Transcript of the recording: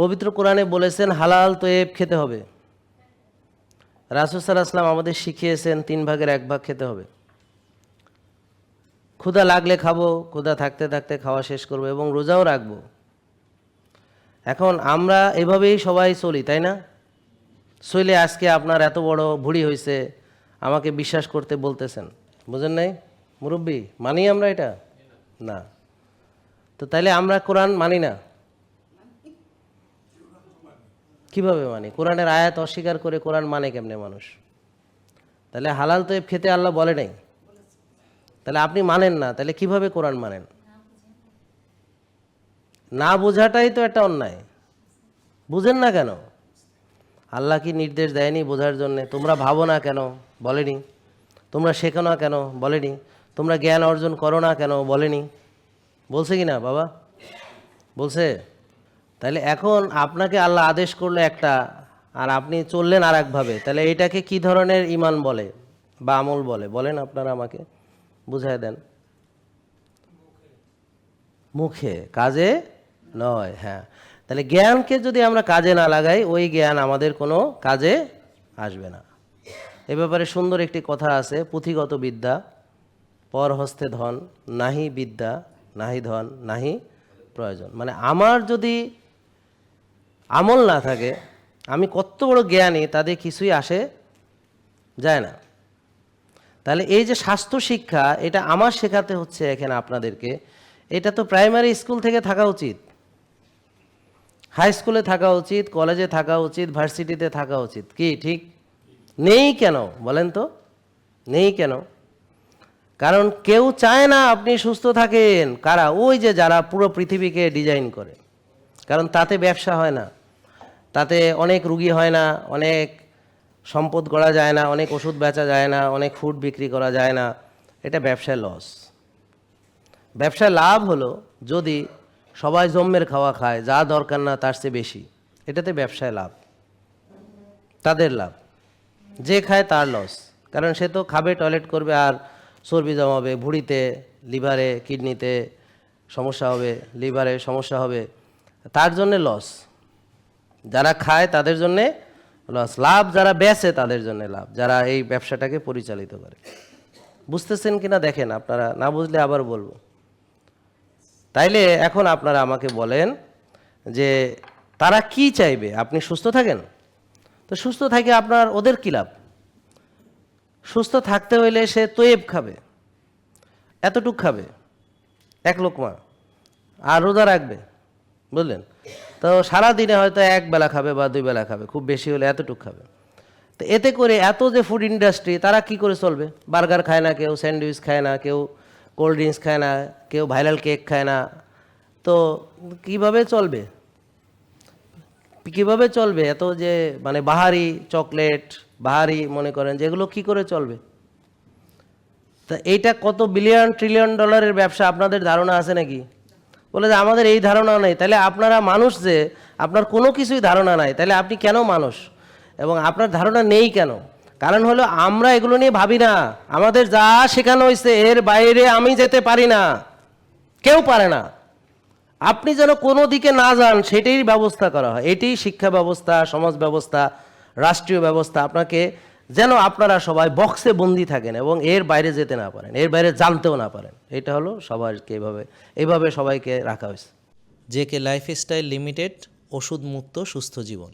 পবিত্র কোরআনে বলেছেন হালাল তৈব খেতে হবে। রাসূল সাল্লাল্লাহু আলাইহি ওয়াসাল্লাম আমাদের শিখিয়েছেন 3 ভাগের 1 ভাগ খেতে হবে। ক্ষুধা লাগলে খাবো, ক্ষুধা থাকতে থাকতে খাওয়া শেষ করবো এবং রোজাও রাখবো। এখন আমরা এভাবেই সবাই চলি, তাই না? চলে আজকে আপনার এত বড় ভুঁড়ি হয়েছে, আমাকে বিশ্বাস করতে বলতেছেন, বুঝেন নাই মুরব্বী? মানি আমরা এটা? না। তো তাইলে আমরা কোরআন মানি না, কিভাবে মানি? কোরআনের আয়াত অস্বীকার করে কোরআন মানে কেমনে মানুষ? তাহলে হালাল তৈব খেতে আল্লাহ বলে নাই, তাহলে আপনি মানেন না, তাহলে কিভাবে কোরআন মানেন? না বোঝাটাই তো একটা অন্যায়। বুঝেন না কেন? আল্লাহ কি নির্দেশ দেয়নি বোঝার জন্যে? তোমরা ভাবো না কেন? বলেনি। তোমরা শেখো না কেন? বলেনি। তোমরা জ্ঞান অর্জন করো না কেন? বলেনি। বলছে কি না বাবা? বলছে। তাহলে এখন আপনাকে আল্লাহ আদেশ করলো একটা, আর আপনি চললেন আর একভাবে, তাহলে এইটাকে কি ধরনের ইমান বলে বা আমল বলে? বলেন আপনারা আমাকে, বুঝায় দেন। মুখে, কাজে নয়। হ্যাঁ, তাহলে জ্ঞানকে যদি আমরা কাজে না লাগাই, ওই জ্ঞান আমাদের কোনো কাজে আসবে না। এ ব্যাপারে সুন্দর একটি কথা আছে, পুঁথিগত বিদ্যা পর হস্তে ধন, নাহি বিদ্যা নাহি ধন নাহি প্রয়োজন। মানে আমার যদি আমল না থাকে, আমি কত বড় জ্ঞানী, তাদের কিছুই আসে যায় না। তাহলে এই যে স্বাস্থ্য শিক্ষা, এটা আমার শেখাতে হচ্ছে এখানে আপনাদেরকে। এটা তো প্রাইমারি স্কুল থেকে থাকা উচিত, হাই স্কুলে থাকা উচিত, কলেজে থাকা উচিত, ভার্সিটিতে থাকা উচিত। কি ঠিক নেই কেন বলেন তো? নেই কেন? কারণ কেউ চায় না আপনি সুস্থ থাকেন। কারা? ওই যে যারা পুরো পৃথিবীকে ডিজাইন করে। কারণ তাতে ব্যবসা হয় না, তাতে অনেক রুগী হয় না, অনেক সম্পদ গড়া যায় না, অনেক ওষুধ বেচা যায় না, অনেক ফুড বিক্রি করা যায় না। এটা ব্যবসায় লস। ব্যবসায় লাভ হলো যদি সবাই জম্মের খাওয়া খায়, যা দরকার না তার চেয়ে বেশি, এটাতে ব্যবসায় লাভ, তাদের লাভ। যে খায় তার লস, কারণ সে তো খাবে, টয়লেট করবে আর চর্বি জমাবে, ভুঁড়িতে, লিভারে, কিডনিতে সমস্যা হবে, লিভারে সমস্যা হবে, তার জন্যে লস। যারা খায় তাদের জন্যে লস, লাভ যারা বেচে তাদের জন্য লাভ, যারা এই ব্যবসাটাকে পরিচালিত করে। বুঝতেছেন কিনা দেখেন, আপনারা না বুঝলে আবার বলবো। তাইলে এখন আপনারা আমাকে বলেন যে তারা কি চাইবে? আপনি সুস্থ থাকেন? তো সুস্থ থাকে আপনার ওদের কী লাভ? সুস্থ থাকতে হইলে সে তৈব খাবে, এতটুক খাবে, 1 লোকমা, আর রোজা রাখবে, বুঝলেন? তো সারা দিনে হয়তো 1 বেলা খাবে বা 2 বেলা খাবে, খুব বেশি হলে এতটুক খাবে। তো এতে করে এত যে ফুড ইন্ডাস্ট্রি, তারা কি করে চলবে? বার্গার খায় না কেউ, স্যান্ডউইচ খায় না কেউ, কোল্ড ড্রিঙ্কস খায় না কেউ, ভাইরাল কেক খায় না। তো কিভাবে চলবে? কিভাবে চলবে? এত যে মানে বাহারি চকলেট, বাহারি মনে করেন যেগুলো, কি করে চলবে? তা এইটা কত বিলিয়ন ট্রিলিয়ন ডলারের ব্যবসা, আপনাদের ধারণা আছে নাকি? বলে যে আমাদের এই ধারণা নেই। তাহলে আপনারা মানুষ, যে আপনার কোনো কিছুই ধারণা নাই, তাহলে আপনি কেন মানুষ? এবং আপনার ধারণা নেই কেন? কারণ হলো আমরা এগুলো নিয়ে ভাবি না। আমাদের যা শেখানো হয়েছে এর বাইরে আমি যেতে পারি না, কেউ পারে না। আপনি যেন কোনো দিকে না যান সেটাই ব্যবস্থা করা হয়। এটাই শিক্ষা ব্যবস্থা, সমাজ ব্যবস্থা, রাষ্ট্রীয় ব্যবস্থা। আপনাকে যেন আপনারা সবাই বক্সে বন্দি থাকেন এবং এর বাইরে যেতে না পারেন, এর বাইরে জানতেও না পারেন। এটা হলো সবাইকে এইভাবে সবাইকে রাখা হয়েছে। জেকে লাইফস্টাইল লিমিটেড, ওষুধ মুক্ত সুস্থ জীবন।